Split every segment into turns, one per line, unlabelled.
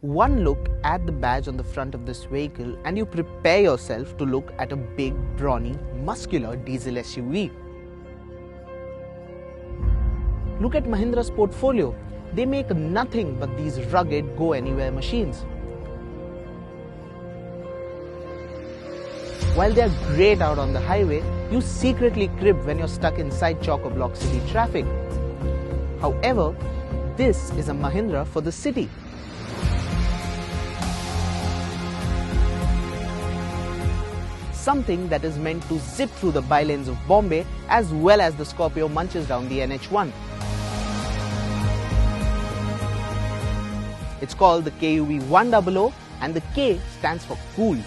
One look at the badge on the front of this vehicle and you prepare yourself to look at a big, brawny, muscular diesel SUV. Look at Mahindra's portfolio. They make nothing but these rugged, go-anywhere machines. While they are great out on the highway, you secretly crib when you're stuck inside chock-a-block city traffic. However, this is a Mahindra for the city. Something that is meant to zip through the bylanes of Bombay as well as the Scorpio munches down the NH1. It's called the KUV100 and the K stands for cool.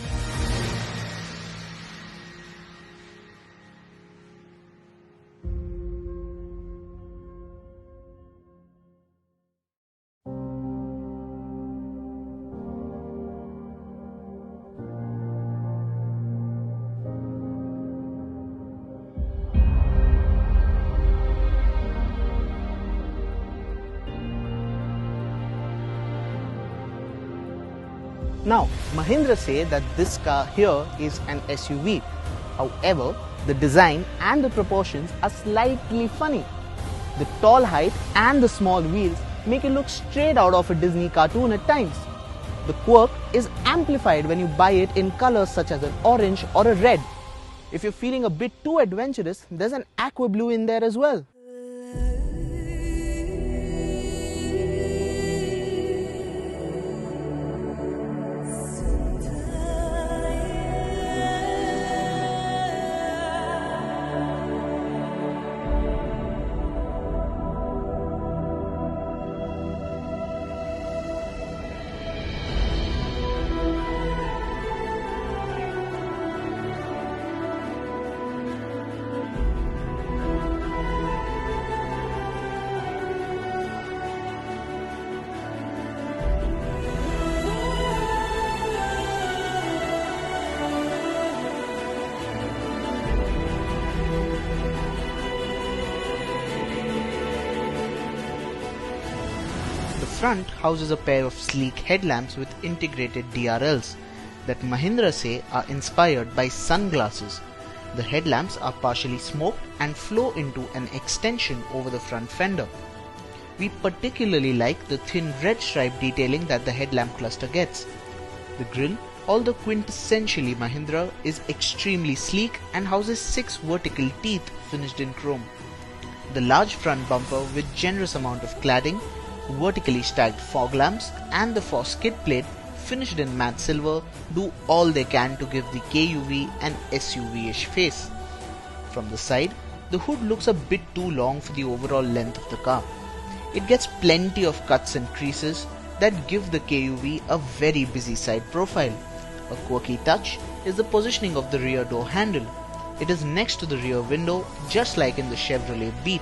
Now, Mahindra say that this car here is an SUV. However, the design and the proportions are slightly funny. The tall height and the small wheels make it look straight out of a Disney cartoon at times. The quirk is amplified when you buy it in colors such as an orange or a red. If you're feeling a bit too adventurous, there's an aqua blue in there as well. The front houses a pair of sleek headlamps with integrated DRLs that Mahindra say are inspired by sunglasses. The headlamps are partially smoked and flow into an extension over the front fender. We particularly like the thin red stripe detailing that the headlamp cluster gets. The grille, although quintessentially Mahindra, is extremely sleek and houses 6 vertical teeth finished in chrome. The large front bumper with generous amount of cladding, vertically stacked fog lamps and the faux skid plate finished in matte silver do all they can to give the KUV an SUV-ish face. From the side, the hood looks a bit too long for the overall length of the car. It gets plenty of cuts and creases that give the KUV a very busy side profile. A quirky touch is the positioning of the rear door handle. It is next to the rear window, just like in the Chevrolet Beat.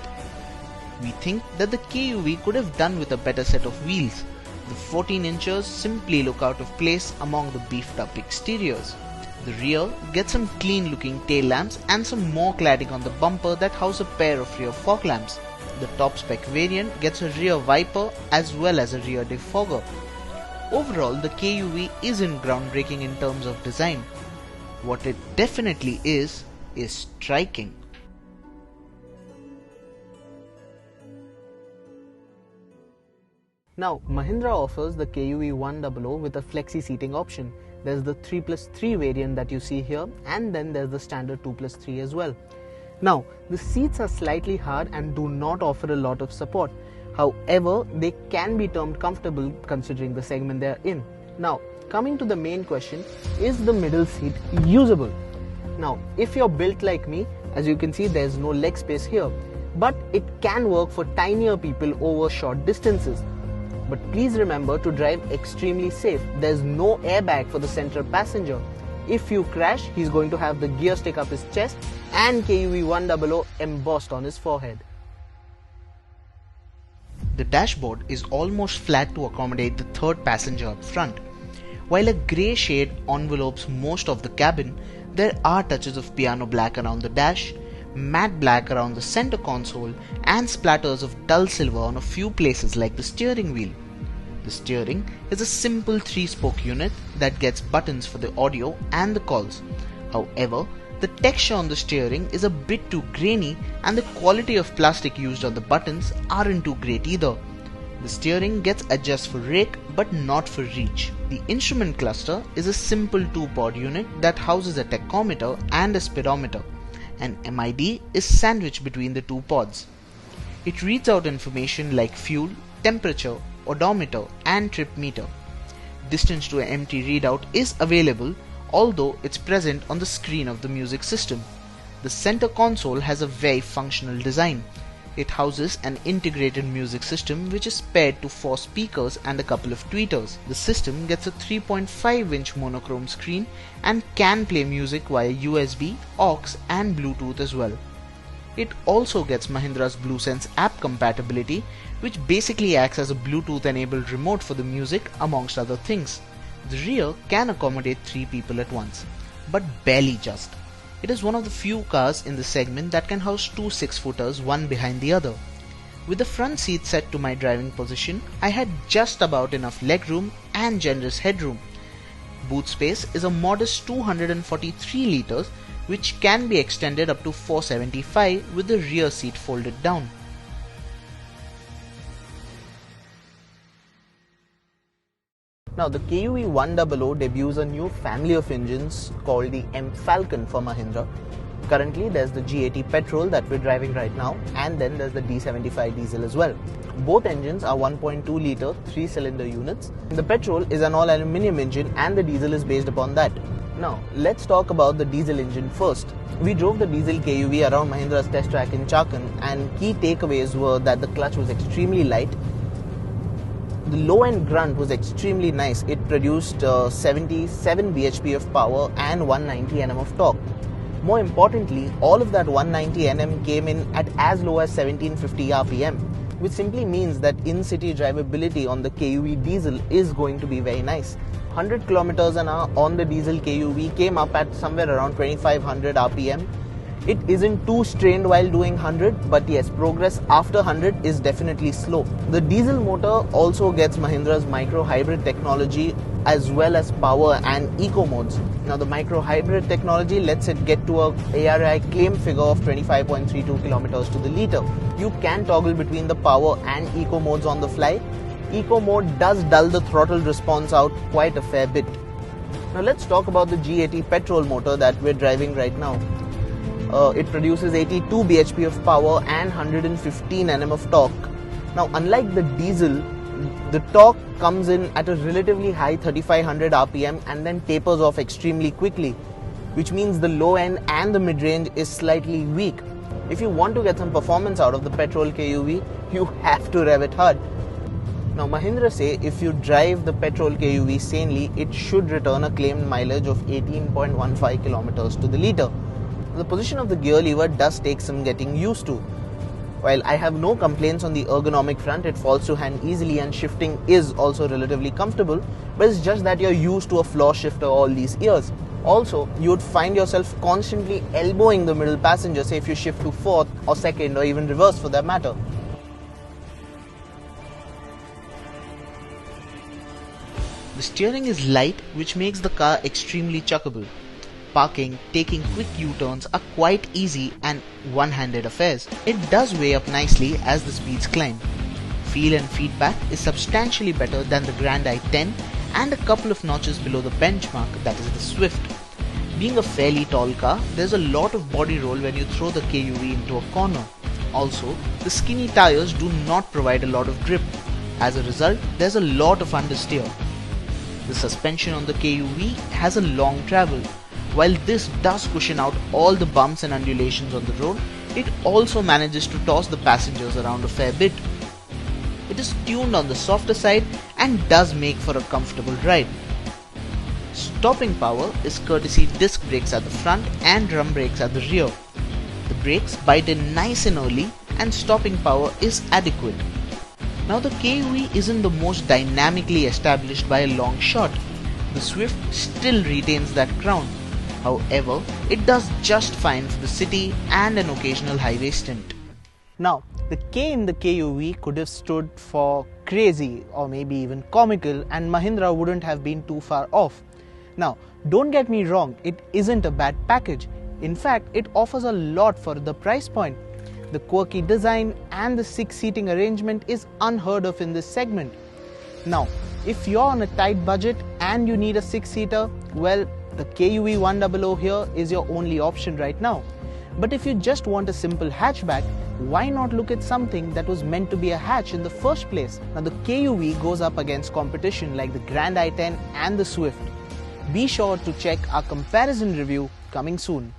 We think that the KUV could have done with a better set of wheels. The 14 inches simply look out of place among the beefed up exteriors. The rear gets some clean looking tail lamps and some more cladding on the bumper that house a pair of rear fog lamps. The top spec variant gets a rear wiper as well as a rear defogger. Overall, the KUV isn't groundbreaking in terms of design. What it definitely is striking. Now, Mahindra offers the KUV100 with a flexi seating option. There's the 3+3 variant that you see here, and then there's the standard 2+3 as well. Now, the seats are slightly hard and do not offer a lot of support. However, they can be termed comfortable considering the segment they are in. Now, coming to the main question, is the middle seat usable? Now, if you're built like me, as you can see, there's no leg space here, but it can work for tinier people over short distances. But please remember to drive extremely safe. There's no airbag for the central passenger. If you crash, he's going to have the gear stick up his chest and KUV100 embossed on his forehead. The dashboard is almost flat to accommodate the third passenger up front. While a grey shade envelopes most of the cabin, There are touches of piano black around the dash, matte black around the center console, and splatters of dull silver on a few places like the steering wheel. The steering is a simple 3-spoke unit that gets buttons for the audio and the calls. However, the texture on the steering is a bit too grainy and the quality of plastic used on the buttons aren't too great either. The steering gets adjust for rake but not for reach. The instrument cluster is a simple 2-pod unit that houses a tachometer and a speedometer. An MID is sandwiched between the 2 pods. It reads out information like fuel, temperature, odometer and trip meter. Distance to an empty readout is available, although it's present on the screen of the music system. The center console has a very functional design. It houses an integrated music system which is paired to 4 speakers and a couple of tweeters. The system gets a 3.5-inch monochrome screen and can play music via USB, aux and Bluetooth as well. It also gets Mahindra's BlueSense app compatibility, which basically acts as a Bluetooth enabled remote for the music amongst other things. The rear can accommodate 3 people at once, but barely just. It is one of the few cars in the segment that can house 2 6-footers one behind the other. With the front seat set to my driving position, I had just about enough legroom and generous headroom. Boot space is a modest 243 litres, which can be extended up to 475 with the rear seat folded down. Now the KUV100 debuts a new family of engines called the M Falcon for Mahindra. Currently there's the G80 petrol that we're driving right now, and then there's the D75 diesel as well. Both engines are 1.2 litre 3-cylinder units. The petrol is an all aluminium engine and the diesel is based upon that. Now let's talk about the diesel engine first. We drove the diesel KUV around Mahindra's test track in Chakan, and key takeaways were that the clutch was extremely light. The low end grunt was extremely nice. It produced 77 bhp of power and 190 Nm of torque. More importantly, all of that 190 Nm came in at as low as 1750 rpm, which simply means that in-city drivability on the KUV diesel is going to be very nice. 100 km an hour on the diesel KUV came up at somewhere around 2500 rpm. It isn't too strained while doing 100, but yes, progress after 100 is definitely slow. The diesel motor also gets Mahindra's micro hybrid technology as well as power and eco modes. Now the micro hybrid technology lets it get to a ARI claim figure of 25.32 km to the litre. You can toggle between the power and eco modes on the fly. Eco mode does dull the throttle response out quite a fair bit. Now let's talk about the G80 petrol motor that we're driving right now. It produces 82 bhp of power and 115 Nm of torque. Now unlike the diesel, the torque comes in at a relatively high 3500 rpm and then tapers off extremely quickly, which means the low end and the mid range is slightly weak. If you want to get some performance out of the petrol KUV, you have to rev it hard. Now Mahindra say if you drive the petrol KUV sanely, it should return a claimed mileage of 18.15 km to the litre. The position of the gear lever does take some getting used to. While I have no complaints on the ergonomic front, it falls to hand easily and shifting is also relatively comfortable, but it's just that you're used to a floor shifter all these years. Also, you would find yourself constantly elbowing the middle passenger, say if you shift to fourth or second or even reverse for that matter. The steering is light, which makes the car extremely chuckable. Parking, taking quick U-turns are quite easy and one-handed affairs. It does weigh up nicely as the speeds climb. Feel and feedback is substantially better than the Grand i10 and a couple of notches below the benchmark, that is the Swift. Being a fairly tall car, there's a lot of body roll when you throw the KUV into a corner. Also, the skinny tires do not provide a lot of grip. As a result, there's a lot of understeer. The suspension on the KUV has a long travel. While this does cushion out all the bumps and undulations on the road, it also manages to toss the passengers around a fair bit. It is tuned on the softer side and does make for a comfortable ride. Stopping power is courtesy disc brakes at the front and drum brakes at the rear. The brakes bite in nice and early and stopping power is adequate. Now the KUV isn't the most dynamically established by a long shot. The Swift still retains that crown. However, it does just fine for the city and an occasional highway stint.
Now, the K in the KUV could have stood for crazy or maybe even comical, and Mahindra wouldn't have been too far off. Now, don't get me wrong, it isn't a bad package. In fact, it offers a lot for the price point. The quirky design and the 6-seating arrangement is unheard of in this segment. Now, if you're on a tight budget and you need a 6-seater, well, the KUV100 here is your only option right now. But if you just want a simple hatchback, why not look at something that was meant to be a hatch in the first place? Now, the KUV goes up against competition like the Grand i10 and the Swift. Be sure to check our comparison review coming soon.